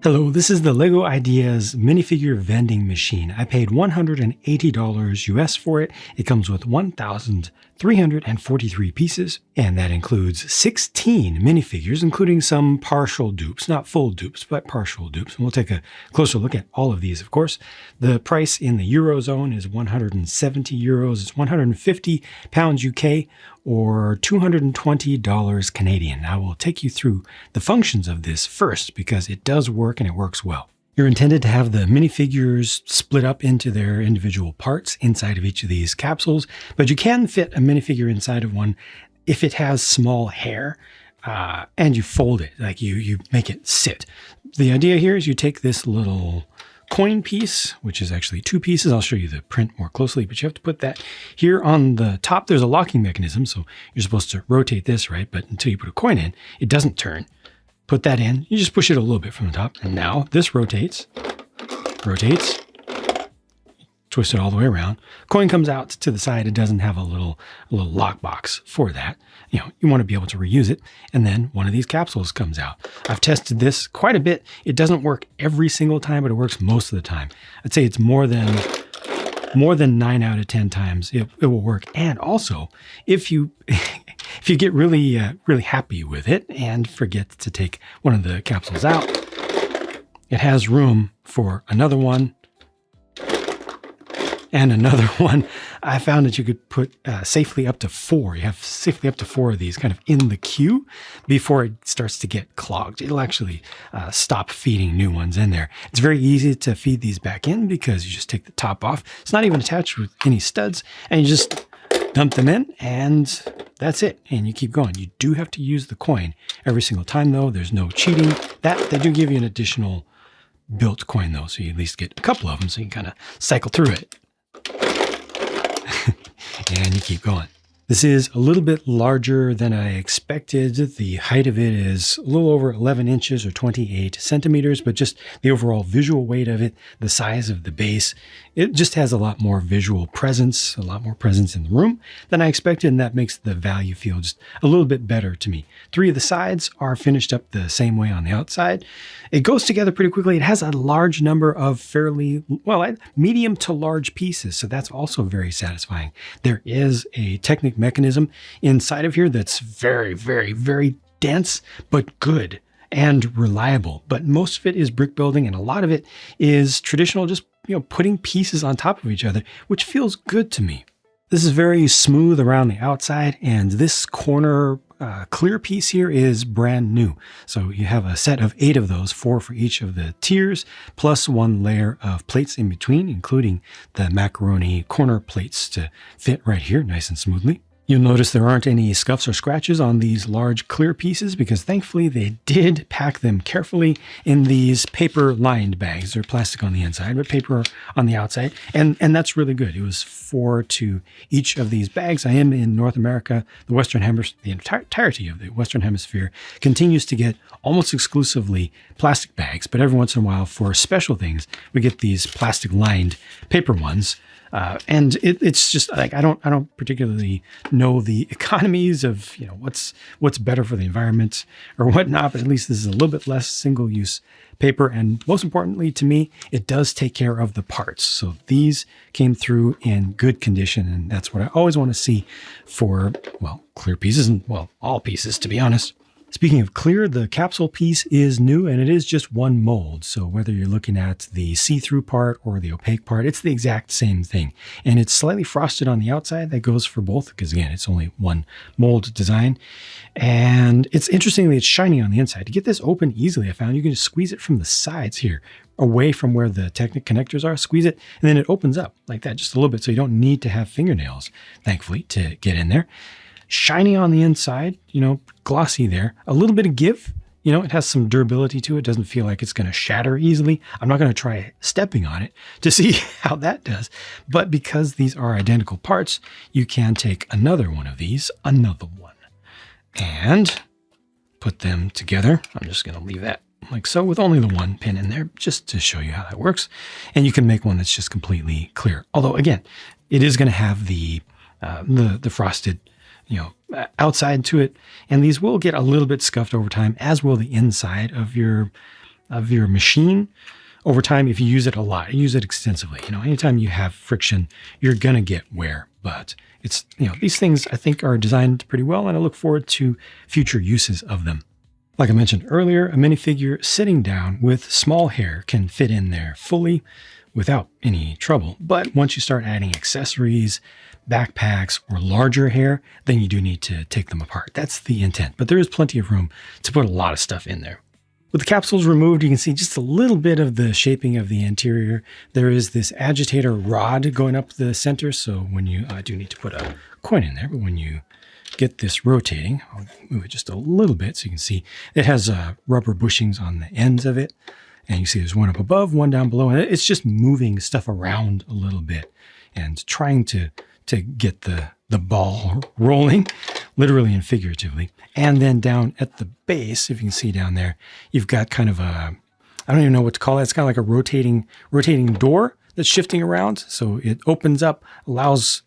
Hello, this is the LEGO Ideas minifigure vending machine. I paid $180 US for it. It comes with 1,343 pieces, and that includes 16 minifigures, including some partial dupes, not full dupes, but partial dupes. And we'll take a closer look at all of these, of course. The price in the Eurozone is 170 euros. It's 150 pounds UK, or $220 Canadian. I will take you through the functions of this first because it does work and it works well. You're intended to have the minifigures split up into their individual parts inside of each of these capsules, but you can fit a minifigure inside of one if it has small hair and you fold it, like you make it sit. The idea here is you take this little coin piece, which is actually two pieces. I'll show you the print more closely, but you have to put that here on the top. There's a locking mechanism, so you're supposed to rotate this, right? But until you put a coin in, it doesn't turn. Put that in. You just push it a little bit from the top, and now this rotates, twist it all the way around. Coin comes out to the side. It doesn't have a little lock box for that. You want to be able to reuse it. And then one of these capsules comes out. I've tested this quite a bit. It doesn't work every single time, but it works most of the time. I'd say it's more than 9 out of 10 times it will work. And also, if you get really happy with it and forget to take one of the capsules out, it has room for another one and another one. I found that you could put safely up to 4. You have safely up to 4 of these kind of in the queue before it starts to get clogged. It'll actually stop feeding new ones in there. It's very easy to feed these back in because you just take the top off. It's not even attached with any studs, and you just dump them in, and that's it. And you keep going. You do have to use the coin every single time, though. There's no cheating. They do give you an additional built coin, though, so you at least get a couple of them, so you can kind of cycle through it. And you keep going. This is a little bit larger than I expected. The height of it is a little over 11 inches or 28 centimeters, but just the overall visual weight of it, the size of the base, it just has a lot more visual presence, a lot more presence in the room than I expected, and that makes the value feel just a little bit better to me. 3 of the sides are finished up the same way on the outside. It goes together pretty quickly. It has a large number of medium to large pieces, so that's also very satisfying. There is a Technic mechanism inside of here that's very, very, very dense, but good and reliable. But most of it is brick building, and a lot of it is traditional, just putting pieces on top of each other, which feels good to me. This is very smooth around the outside, and this corner clear piece here is brand new. So you have a set of 8 of those, 4 for each of the tiers, plus 1 layer of plates in between, including the macaroni corner plates to fit right here nice and smoothly. You'll notice there aren't any scuffs or scratches on these large clear pieces because thankfully they did pack them carefully in these paper lined bags. They're plastic on the inside, but paper on the outside. And that's really good. It was 4 to each of these bags. I am in North America. The Western Hemisphere, the entirety of the Western Hemisphere continues to get almost exclusively plastic bags, but every once in a while for special things, we get these plastic lined paper ones. And it's just like I don't particularly know the economies of what's better for the environment or whatnot, but at least this is a little bit less single-use paper, and most importantly to me, it does take care of the parts. So these came through in good condition, and that's what I always want to see for clear pieces and all pieces, to be honest. Speaking of clear, the capsule piece is new, and it is just one mold. So whether you're looking at the see-through part or the opaque part, it's the exact same thing. And it's slightly frosted on the outside. That goes for both because, again, it's only one mold design. And it's interestingly, it's shiny on the inside. To get this open easily, I found you can just squeeze it from the sides here, away from where the Technic connectors are, squeeze it, and then it opens up like that just a little bit. So you don't need to have fingernails, thankfully, to get in there. Shiny on the inside, glossy there. A little bit of give, it has some durability to it. Doesn't feel like it's going to shatter easily. I'm not going to try stepping on it to see how that does. But because these are identical parts, you can take another one of these, and put them together. I'm just going to leave that like so with only the one pin in there just to show you how that works. And you can make one that's just completely clear. Although, again, it is going to have the frosted outside to it. And these will get a little bit scuffed over time, as will the inside of your of your machine over time if you use it a lot, use it extensively. Anytime you have friction, you're going to get wear. But it's, these things I think are designed pretty well, and I look forward to future uses of them. Like I mentioned earlier, a minifigure sitting down with small hair can fit in there fully without any trouble. But once you start adding accessories, backpacks, or larger hair, then you do need to take them apart. That's the intent. But there is plenty of room to put a lot of stuff in there. With the capsules removed, you can see just a little bit of the shaping of the interior. There is this agitator rod going up the center, so when you do need to put a coin in there, but when you get this rotating, I'll move it just a little bit so you can see it has rubber bushings on the ends of it. And you see there's one up above, one down below, and it's just moving stuff around a little bit and trying to get the ball rolling, literally and figuratively. And then down at the base, if you can see down there, you've got kind of a, I don't even know what to call it. It's kind of like a rotating door that's shifting around. So it opens up,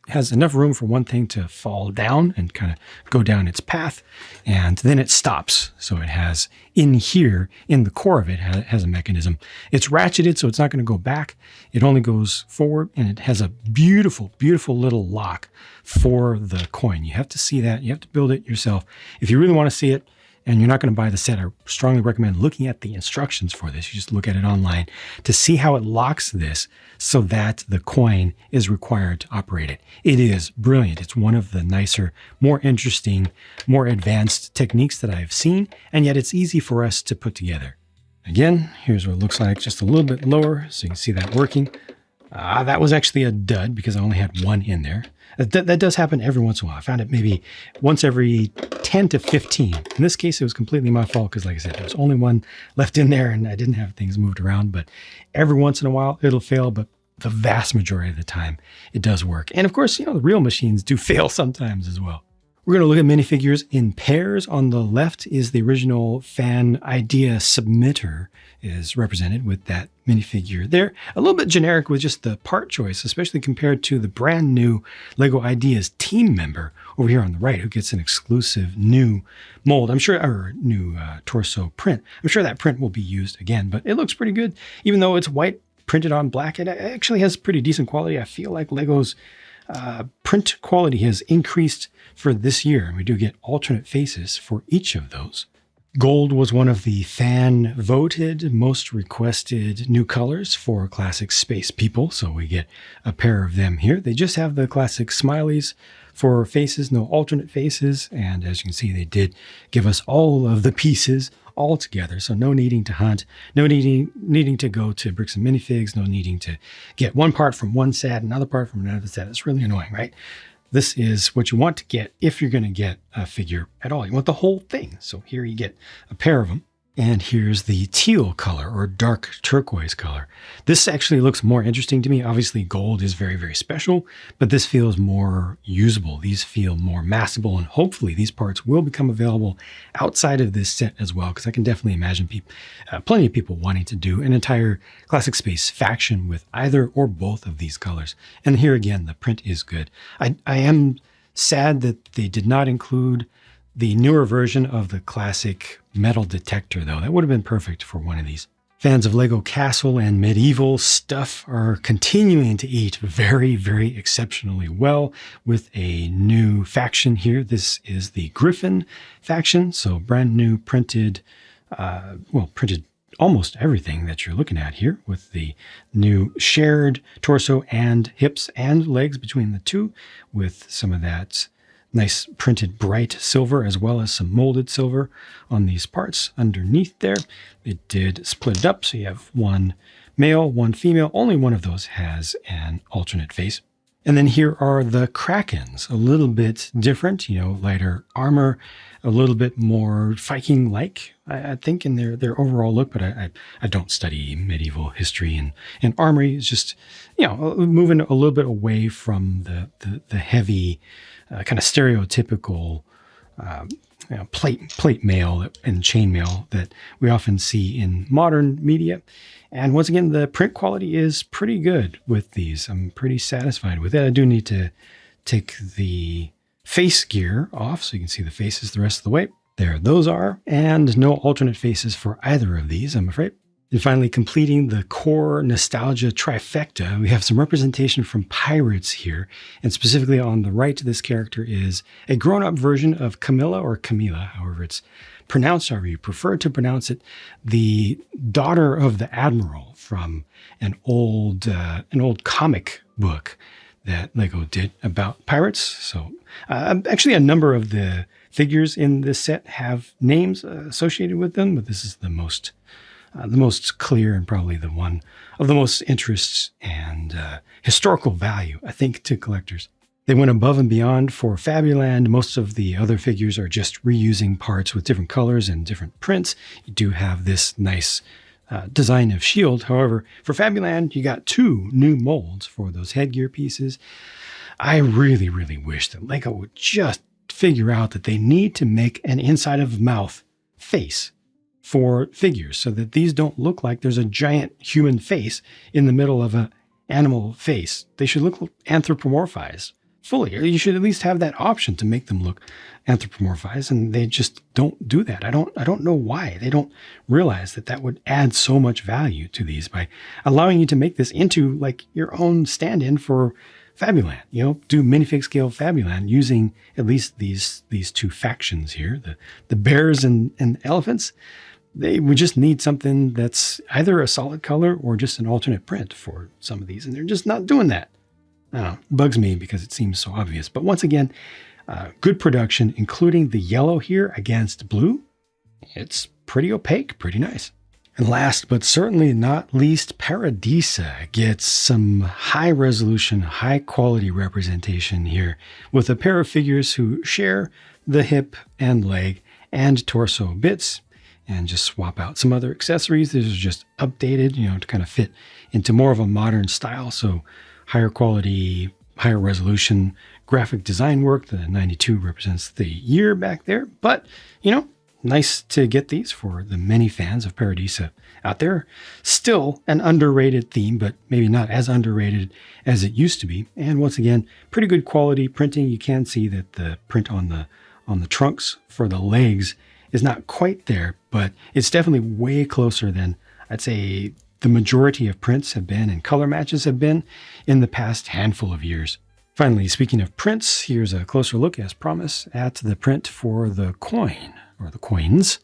has enough room for one thing to fall down and kind of go down its path. And then it stops. So it has in here, in the core of it, has a mechanism. It's ratcheted, so it's not going to go back. It only goes forward, and it has a beautiful, beautiful little lock for the coin. You have to see that. You have to build it yourself. If you really want to see it, and you're not going to buy the set, I strongly recommend looking at the instructions for this. You just look at it online to see how it locks this so that the coin is required to operate it. It is brilliant. It's one of the nicer, more interesting, more advanced techniques that I've seen, and yet it's easy for us to put together. Again, here's what it looks like, just a little bit lower, so you can see that working. That was actually a dud because I only had one in there. That does happen every once in a while. I found it maybe once every 10 to 15. In this case, it was completely my fault because, like I said, there was only one left in there and I didn't have things moved around. But every once in a while, it'll fail. But the vast majority of the time, it does work. And of course, the real machines do fail sometimes as well. We're going to look at minifigures in pairs. On the left is the original fan idea submitter is represented with that minifigure there. A little bit generic with just the part choice, especially compared to the brand new LEGO Ideas team member over here on the right, who gets an exclusive new mold. I'm sure, or new torso print. I'm sure that print will be used again, but it looks pretty good. Even though it's white printed on black, it actually has pretty decent quality. I feel like LEGO's print quality has increased for this year. We do get alternate faces for each of those. Gold was one of the fan-voted, most requested new colors for classic space people, so we get a pair of them here. They just have the classic smileys for faces, no alternate faces, and as you can see, they did give us all of the pieces all together, so no needing to hunt, no needing to go to Bricks and Minifigs, no needing to get one part from one set, another part from another set. It's really annoying, right? This is what you want to get if you're going to get a figure at all. You want the whole thing. So here you get a pair of them. And here's the teal color or dark turquoise color. This actually looks more interesting to me. Obviously, gold is very, very special, but this feels more usable. These feel more massable, and hopefully these parts will become available outside of this set as well, because I can definitely imagine plenty of people wanting to do an entire Classic Space faction with either or both of these colors. And here again, the print is good. I am sad that they did not include the newer version of the classic metal detector, though. That would have been perfect for one of these. Fans of Lego Castle and medieval stuff are continuing to eat very, very exceptionally well with a new faction here. This is the Griffin faction, so brand new printed almost everything that you're looking at here with the new shared torso and hips and legs between the two with some of that nice printed bright silver as well as some molded silver on these parts underneath there. It did split it up, so you have one male, one female. Only one of those has an alternate face. And then here are the Krakens, a little bit different, lighter armor, a little bit more Viking-like, I think, in their overall look. But I don't study medieval history, and armory is just, moving a little bit away from the heavy, kind of stereotypical plate mail and chain mail that we often see in modern media. And once again, the print quality is pretty good with these. I'm pretty satisfied with it. I do need to take the face gear off so you can see the faces the rest of the way. There those are, and no alternate faces for either of these, I'm afraid. And finally, completing the core nostalgia trifecta, we have some representation from Pirates here. And specifically on the right to this character is a grown-up version of Camilla, or Camila, however it's pronounced, however you prefer to pronounce it, the daughter of the Admiral from an old comic book that Lego did about pirates. So actually a number of the figures in this set have names associated with them, but this is the most clear and probably the one of the most interests and historical value, I think, to collectors. They went above and beyond for Fabuland. Most of the other figures are just reusing parts with different colors and different prints. You do have this nice design of shield. However, for Fabuland, you got 2 new molds for those headgear pieces. I really, really wish that Lego would just figure out that they need to make an inside of mouth face for figures so that these don't look like there's a giant human face in the middle of an animal face. They should look anthropomorphized fully, or you should at least have that option to make them look anthropomorphized, and they just don't do that. I don't know why. They don't realize that would add so much value to these by allowing you to make this into like your own stand-in for Fabuland. Do minifig scale Fabuland using at least these 2 factions here, the bears and elephants. We just need something that's either a solid color or just an alternate print for some of these, and they're just not doing that. I don't know, bugs me because it seems so obvious. But once again, good production, including the yellow here against blue. It's pretty opaque, pretty nice. And last but certainly not least, Paradisa gets some high resolution, high quality representation here with a pair of figures who share the hip and leg and torso bits, and just swap out some other accessories. These are just updated, to kind of fit into more of a modern style. So higher quality, higher resolution graphic design work. The 92 represents the year back there, but nice to get these for the many fans of Paradisa out there. Still an underrated theme, but maybe not as underrated as it used to be. And once again, pretty good quality printing. You can see that the print on the trunks for the legs is not quite there, but it's definitely way closer than I'd say the majority of prints have been and color matches have been in the past handful of years. Finally, speaking of prints, here's a closer look, as promised, at the print for the coin, or the coins.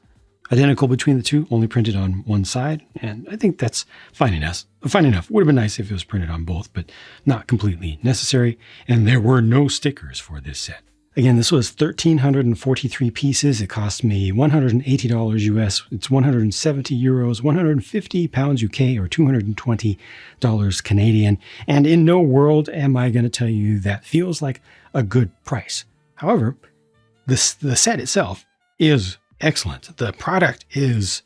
Identical between the 2, only printed on one side, and I think that's fine enough. Would have been nice if it was printed on both, but not completely necessary, and there were no stickers for this set. Again, this was 1,343 pieces. It cost me $180 US. It's 170 euros, 150 pounds UK, or $220 Canadian. And in no world am I going to tell you that feels like a good price. However, the set itself is excellent. The product is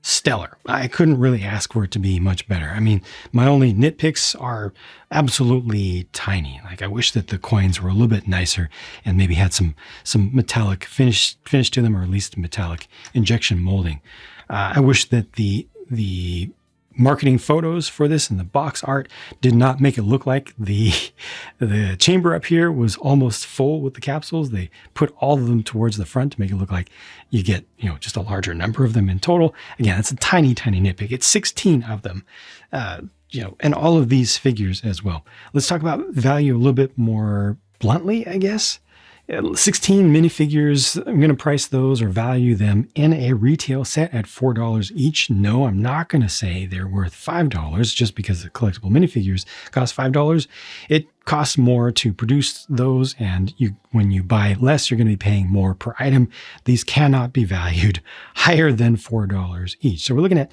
stellar. I couldn't really ask for it to be much better. I mean, my only nitpicks are absolutely tiny. Like, I wish that the coins were a little bit nicer and maybe had some metallic finish to them, or at least metallic injection molding. I wish that the marketing photos for this and the box art did not make it look like the chamber up here was almost full with the capsules. They put all of them towards the front to make it look like you get, just a larger number of them in total. Again, it's a tiny, tiny nitpick. It's 16 of them, and all of these figures as well. Let's talk about value a little bit more bluntly, I guess. 16 minifigures, I'm going to price those or value them in a retail set at $4 each. No, I'm not going to say they're worth $5 just because the collectible minifigures cost $5. It costs more to produce those, and when you buy less, you're going to be paying more per item. These cannot be valued higher than $4 each. So we're looking at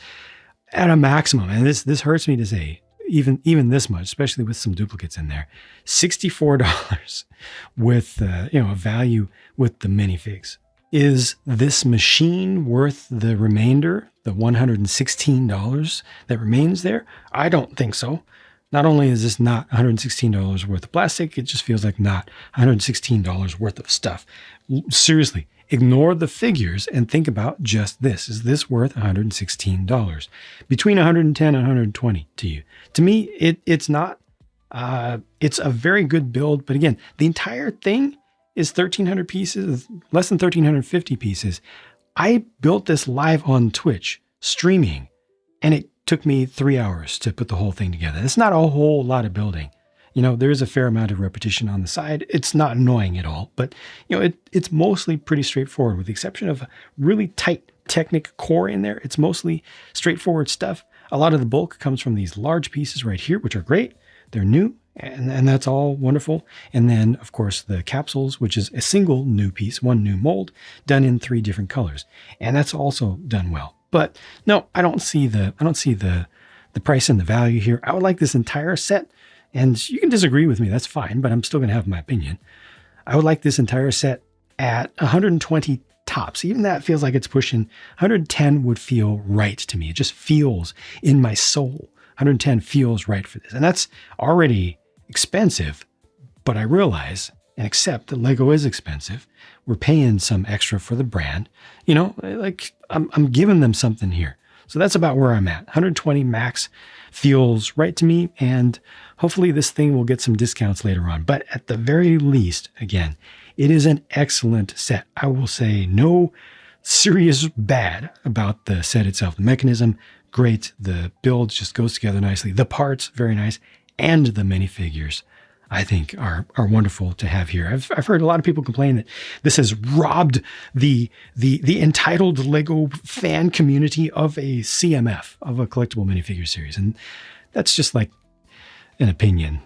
a maximum, and this hurts me to say, even this much, especially with some duplicates in there, $64 with a value with the minifigs. Is this machine worth the remainder, the $116 that remains there? I don't think so. Not only is this not $116 worth of plastic, it just feels like not $116 worth of stuff. Seriously, ignore the figures and think about just this. Is this worth $116? Between $110 and $120 to you. To me, it's not. It's a very good build, but again, the entire thing is 1,300 pieces, less than 1,350 pieces. I built this live on Twitch, streaming, and it took me 3 hours to put the whole thing together. It's not a whole lot of building. There is a fair amount of repetition on the side. It's not annoying at all, but it's mostly pretty straightforward with the exception of a really tight Technic core in there. It's mostly straightforward stuff. A lot of the bulk comes from these large pieces right here, which are great. They're new, and that's all wonderful. And then, of course, the capsules, which is a single new piece, one new mold, done in 3 different colors. And that's also done well. But no, I don't see the price and the value here. I would like this entire set, and you can disagree with me, that's fine, but I'm still going to have my opinion. I would like this entire set at 120 tops. Even that feels like it's pushing. 110 would feel right to me. It just feels in my soul. 110 feels right for this. And that's already expensive, but I realize and accept that Lego is expensive. We're paying some extra for the brand. Like I'm giving them something here. So that's about where I'm at. 120 max feels right to me, and hopefully this thing will get some discounts later on. But at the very least, again, it is an excellent set. I will say no serious bad about the set itself. The mechanism, great. The build just goes together nicely. The parts, very nice. And the minifigures, I think, are wonderful to have here. I've heard a lot of people complain that this has robbed the entitled Lego fan community of a CMF, of a collectible minifigure series. And that's just like an opinion.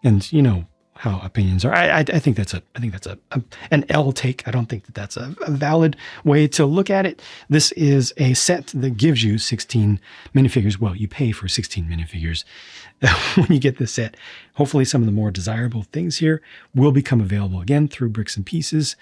And how opinions are. I think that's an L take. I don't think that that's a valid way to look at it. This is a set that gives you 16 minifigures. Well, you pay for 16 minifigures when you get this set. Hopefully some of the more desirable things here will become available again through Bricks and Pieces.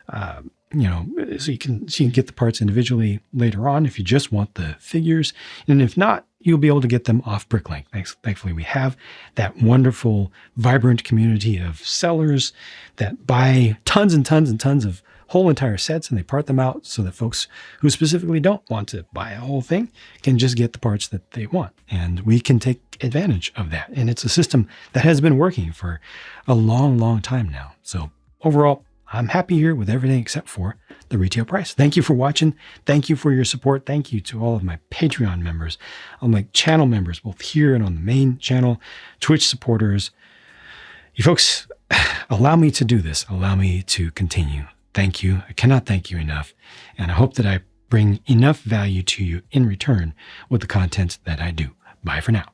So you can get the parts individually later on if you just want the figures. And if not, you'll be able to get them off Bricklink. Thankfully, we have that wonderful, vibrant community of sellers that buy tons and tons and tons of whole entire sets, and they part them out so that folks who specifically don't want to buy a whole thing can just get the parts that they want. And we can take advantage of that. And it's a system that has been working for a long, long time now. So overall, I'm happy here with everything except for the retail price. Thank you for watching. Thank you for your support. Thank you to all of my Patreon members, all my channel members, both here and on the main channel, Twitch supporters. You folks allow me to do this. Allow me to continue. Thank you. I cannot thank you enough. And I hope that I bring enough value to you in return with the content that I do. Bye for now.